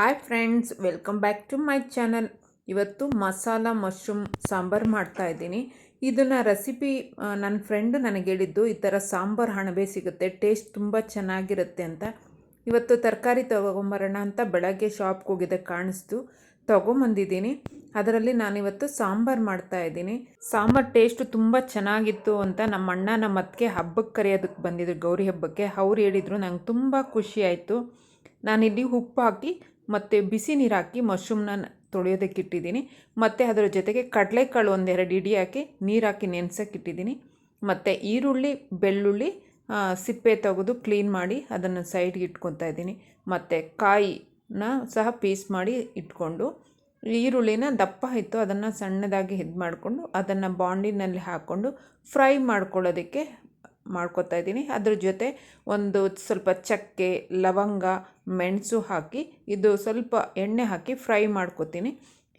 Hi friends, welcome back to my channel. ಇವತ್ತು masala mushroom sambar ಮಾಡ್ತಾ ಇದ್ದೀನಿ. ಇದನ್ನು ರೆಸಿಪಿ ನನ್ನ ಫ್ರೆಂಡ್ ನನಗೆ ಹೇಳಿದ್ದು, ಈ ಥರ ಸಾಂಬಾರು ಹಣಬೆ ಸಿಗುತ್ತೆ, ಟೇಸ್ಟ್ ತುಂಬ ಚೆನ್ನಾಗಿರುತ್ತೆ ಅಂತ. ಇವತ್ತು ತರಕಾರಿ ತೊಗೊಂಬರೋಣ ಅಂತ ಬೆಳಗ್ಗೆ ಶಾಪ್ಗೆ ಹೋಗಿದ್ದೆ, ಕಾಣಿಸ್ತು, ತೊಗೊಂಬಂದಿದ್ದೀನಿ. ಅದರಲ್ಲಿ ನಾನಿವತ್ತು ಸಾಂಬಾರು ಮಾಡ್ತಾಯಿದ್ದೀನಿ. ಸಾಂಬಾರು ಟೇಸ್ಟು ತುಂಬ ಚೆನ್ನಾಗಿತ್ತು ಅಂತ ನಮ್ಮ ಅಣ್ಣ ನಮ್ಮ ಅತ್ತಿಗೆ ಹಬ್ಬಕ್ಕೆ ಕರೆಯೋದಕ್ಕೆ ಬಂದಿದ್ರು, ಗೌರಿ ಹಬ್ಬಕ್ಕೆ. ಅವ್ರು ಹೇಳಿದರು, ನಂಗೆ ತುಂಬ ಖುಷಿ ಆಯಿತು. ನಾನಿಲ್ಲಿ ಉಪ್ಪು ಹಾಕಿ ಮತ್ತು ಬಿಸಿ ನೀರು ಹಾಕಿ ಮಶ್ರೂಮ್ನ ತೊಳೆಯೋದಕ್ಕೆ ಇಟ್ಟಿದ್ದೀನಿ. ಮತ್ತು ಅದರ ಜೊತೆಗೆ ಕಡಲೆಕಾಳು ಒಂದೆರಡು ಇಡಿ ಹಾಕಿ ನೀರು ಹಾಕಿ ನೆನೆಸೋಕೆ ಇಟ್ಟಿದ್ದೀನಿ. ಮತ್ತು ಈರುಳ್ಳಿ, ಬೆಳ್ಳುಳ್ಳಿ ಸಿಪ್ಪೆ ತೆಗೆದು ಕ್ಲೀನ್ ಮಾಡಿ ಅದನ್ನು ಸೈಡ್ಗೆ ಇಟ್ಕೊತಾ ಇದ್ದೀನಿ. ಮತ್ತು ಕಾಯಿನ ಸಹ ಪೀಸ್ ಮಾಡಿ ಇಟ್ಕೊಂಡು, ಈರುಳ್ಳಿನ ದಪ್ಪ ಇತ್ತು ಅದನ್ನು ಸಣ್ಣದಾಗಿ ಮಾಡಿಕೊಂಡು ಅದನ್ನು ಬಾಂಡಿನಲ್ಲಿ ಹಾಕ್ಕೊಂಡು ಫ್ರೈ ಮಾಡ್ಕೊಳ್ಳೋದಕ್ಕೆ ಮಾಡ್ಕೊತಾ ಇದ್ದೀನಿ. ಅದ್ರ ಜೊತೆ ಒಂದು ಸ್ವಲ್ಪ ಚಕ್ಕೆ, ಲವಂಗ, ಮೆಣಸು ಹಾಕಿ ಇದು ಸ್ವಲ್ಪ ಎಣ್ಣೆ ಹಾಕಿ ಫ್ರೈ ಮಾಡ್ಕೊತೀನಿ.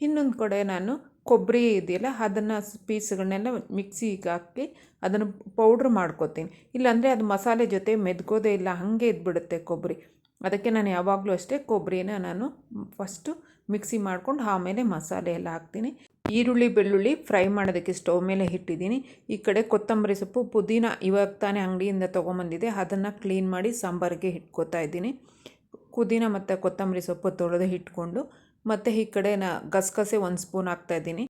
ಇನ್ನೊಂದು ಕಡೆ ನಾನು ಕೊಬ್ಬರಿ ಇದೆಯಲ್ಲ ಅದನ್ನು ಪೀಸ್ಗಳನ್ನೆಲ್ಲ ಮಿಕ್ಸಿಗೆ ಹಾಕಿ ಅದನ್ನು ಪೌಡ್ರ್ ಮಾಡ್ಕೊತೀನಿ. ಇಲ್ಲಾಂದರೆ ಅದು ಮಸಾಲೆ ಜೊತೆ ಮೆದ್ಕೋದೇ ಇಲ್ಲ, ಹಾಗೆ ಇದ್ಬಿಡುತ್ತೆ ಕೊಬ್ಬರಿ. ಅದಕ್ಕೆ ನಾನು ಯಾವಾಗಲೂ ಅಷ್ಟೇ ಕೊಬ್ಬರಿನ ನಾನು ಫಸ್ಟು ಮಿಕ್ಸಿ ಮಾಡ್ಕೊಂಡು ಆಮೇಲೆ ಮಸಾಲೆ ಎಲ್ಲ ಹಾಕ್ತೀನಿ. ಈರುಳ್ಳಿ, ಬೆಳ್ಳುಳ್ಳಿ ಫ್ರೈ ಮಾಡೋದಕ್ಕೆ ಸ್ಟವ್ ಮೇಲೆ ಇಟ್ಟಿದ್ದೀನಿ. ಈ ಕಡೆ ಕೊತ್ತಂಬರಿ ಸೊಪ್ಪು, ಪುದೀನ ಇವಾಗ ತಾನೇ ಅಂಗಡಿಯಿಂದ ತೊಗೊಂಬಂದಿದೆ, ಅದನ್ನು ಕ್ಲೀನ್ ಮಾಡಿ ಸಾಂಬಾರಿಗೆ ಇಟ್ಕೋತಾ ಇದ್ದೀನಿ. ಪುದೀನ ಮತ್ತು ಕೊತ್ತಂಬರಿ ಸೊಪ್ಪು ತೊಳೆದು ಇಟ್ಕೊಂಡು, ಮತ್ತು ಈ ಕಡೆ ಗಸಗಸೆ 1 ಸ್ಪೂನ್ ಹಾಕ್ತಾಯಿದ್ದೀನಿ.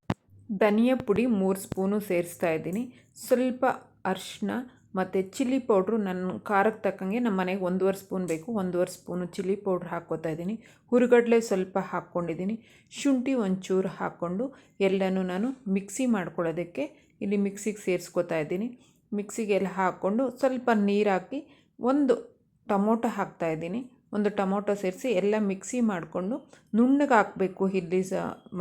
ಧನಿಯಾ ಪುಡಿ 3 ಸ್ಪೂನು ಸೇರಿಸ್ತಾ ಇದ್ದೀನಿ. ಸ್ವಲ್ಪ ಅರಿಶಿನ ಮತ್ತು ಚಿಲ್ಲಿ ಪೌಡ್ರು ನನ್ನ ಖಾರಕ್ಕೆ ತಕ್ಕಂಗೆ, ನಮ್ಮ ಮನೆಗೆ 1.5 ಸ್ಪೂನ್ ಬೇಕು, 1.5 ಸ್ಪೂನು ಚಿಲ್ಲಿ ಪೌಡ್ರ್ ಹಾಕ್ಕೋತಾ ಇದ್ದೀನಿ. ಹುರಿಗಡಲೆ ಸ್ವಲ್ಪ ಹಾಕ್ಕೊಂಡಿದ್ದೀನಿ. ಶುಂಠಿ ಒಂಚೂರು ಹಾಕ್ಕೊಂಡು ಎಲ್ಲನೂ ನಾನು ಮಿಕ್ಸಿ ಮಾಡ್ಕೊಳ್ಳೋದಕ್ಕೆ ಇಲ್ಲಿ ಮಿಕ್ಸಿಗೆ ಸೇರಿಸ್ಕೋತಾ ಇದ್ದೀನಿ. ಮಿಕ್ಸಿಗೆಲ್ಲ ಹಾಕ್ಕೊಂಡು ಸ್ವಲ್ಪ ನೀರು ಹಾಕಿ ಒಂದು ಟೊಮೊಟೊ ಹಾಕ್ತಾಯಿದ್ದೀನಿ. ಒಂದು ಟೊಮೊಟೊ ಸೇರಿಸಿ ಎಲ್ಲ ಮಿಕ್ಸಿ ಮಾಡಿಕೊಂಡು ನುಣ್ಣಗೆ ಹಾಕಬೇಕು. ಇಲ್ಲಿ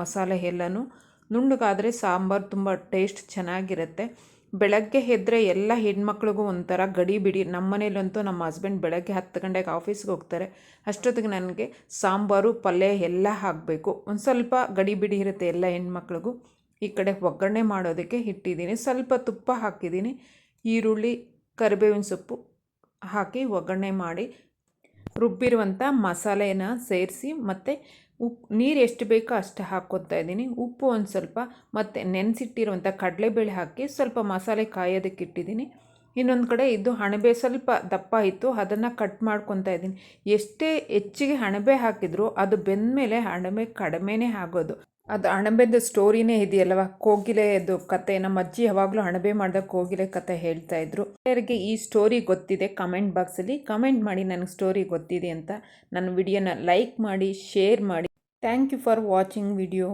ಮಸಾಲೆ ಎಲ್ಲನೂ ನುಣ್ಣಗಾದರೆ ಸಾಂಬಾರು ತುಂಬ ಟೇಸ್ಟ್ ಚೆನ್ನಾಗಿರುತ್ತೆ. ಬೆಳಗ್ಗೆ ಎದ್ದರೆ ಎಲ್ಲ ಹೆಣ್ಮಕ್ಳಿಗೂ ಒಂಥರ ಗಡಿಬಿಡಿ. ನಮ್ಮ ಮನೇಲಂತೂ ನಮ್ಮ ಹಸ್ಬೆಂಡ್ ಬೆಳಗ್ಗೆ 10 ಗಂಟೆಗೆ ಆಫೀಸ್ಗೆ ಹೋಗ್ತಾರೆ. ಅಷ್ಟೊತ್ತಿಗೆ ನನಗೆ ಸಾಂಬಾರು, ಪಲ್ಯ ಎಲ್ಲ ಹಾಕಬೇಕು. ಒಂದು ಸ್ವಲ್ಪ ಗಡಿಬಿಡಿ ಇರುತ್ತೆ ಎಲ್ಲ ಹೆಣ್ಮಕ್ಳಿಗೂ. ಈ ಕಡೆ ಒಗ್ಗರಣೆ ಮಾಡೋದಕ್ಕೆ ಇಟ್ಟಿದ್ದೀನಿ. ಸ್ವಲ್ಪ ತುಪ್ಪ ಹಾಕಿದ್ದೀನಿ. ಈರುಳ್ಳಿ, ಕರಿಬೇವಿನ ಸೊಪ್ಪು ಹಾಕಿ ಒಗ್ಗರಣೆ ಮಾಡಿ ರುಬ್ಬಿರುವಂಥ ಮಸಾಲೆನ ಸೇರಿಸಿ, ಮತ್ತು ನೀರು ಎಷ್ಟು ಬೇಕೋ ಅಷ್ಟು ಹಾಕ್ಕೊತಾ ಇದ್ದೀನಿ. ಉಪ್ಪು ಒಂದು ಸ್ವಲ್ಪ, ಮತ್ತು ನೆನೆಸಿಟ್ಟಿರುವಂಥ ಕಡಲೆಬೇಳೆ ಹಾಕಿ ಸ್ವಲ್ಪ ಮಸಾಲೆ ಕಾಯೋದಕ್ಕೆ ಇಟ್ಟಿದ್ದೀನಿ. ಇನ್ನೊಂದು ಕಡೆ ಇದು ಅಣಬೆ ಸ್ವಲ್ಪ ದಪ್ಪ ಇತ್ತು, ಅದನ್ನು ಕಟ್ ಮಾಡ್ಕೊತಾ ಇದ್ದೀನಿ. ಎಷ್ಟೇ ಹೆಚ್ಚಿಗೆ ಅಣಬೆ ಹಾಕಿದರೂ ಅದು ಬೆಂದಮೇಲೆ ಅಣಬೆ ಕಡಿಮೆನೇ ಆಗೋದು. ಅದು ಅಣಬೆದು ಸ್ಟೋರಿನೇ ಇದೆಯಲ್ವ, ಕೋಗಿಲೆದು ಕತೆ. ನಮ್ಮ ಅಜ್ಜಿ ಯಾವಾಗಲೂ ಅಣಬೆ ಮಾಡಿದಾಗ ಕೋಗಿಲೆ ಕತೆ ಹೇಳ್ತಾಯಿದ್ರು. ಯಾರಿಗೆ ಈ ಸ್ಟೋರಿ ಗೊತ್ತಿದೆ ಕಮೆಂಟ್ ಬಾಕ್ಸಲ್ಲಿ ಕಮೆಂಟ್ ಮಾಡಿ, ನನಗೆ ಸ್ಟೋರಿ ಗೊತ್ತಿದೆ ಅಂತ. ನನ್ನ ವಿಡಿಯೋನ ಲೈಕ್ ಮಾಡಿ, ಶೇರ್ ಮಾಡಿ. Thank you for watching video.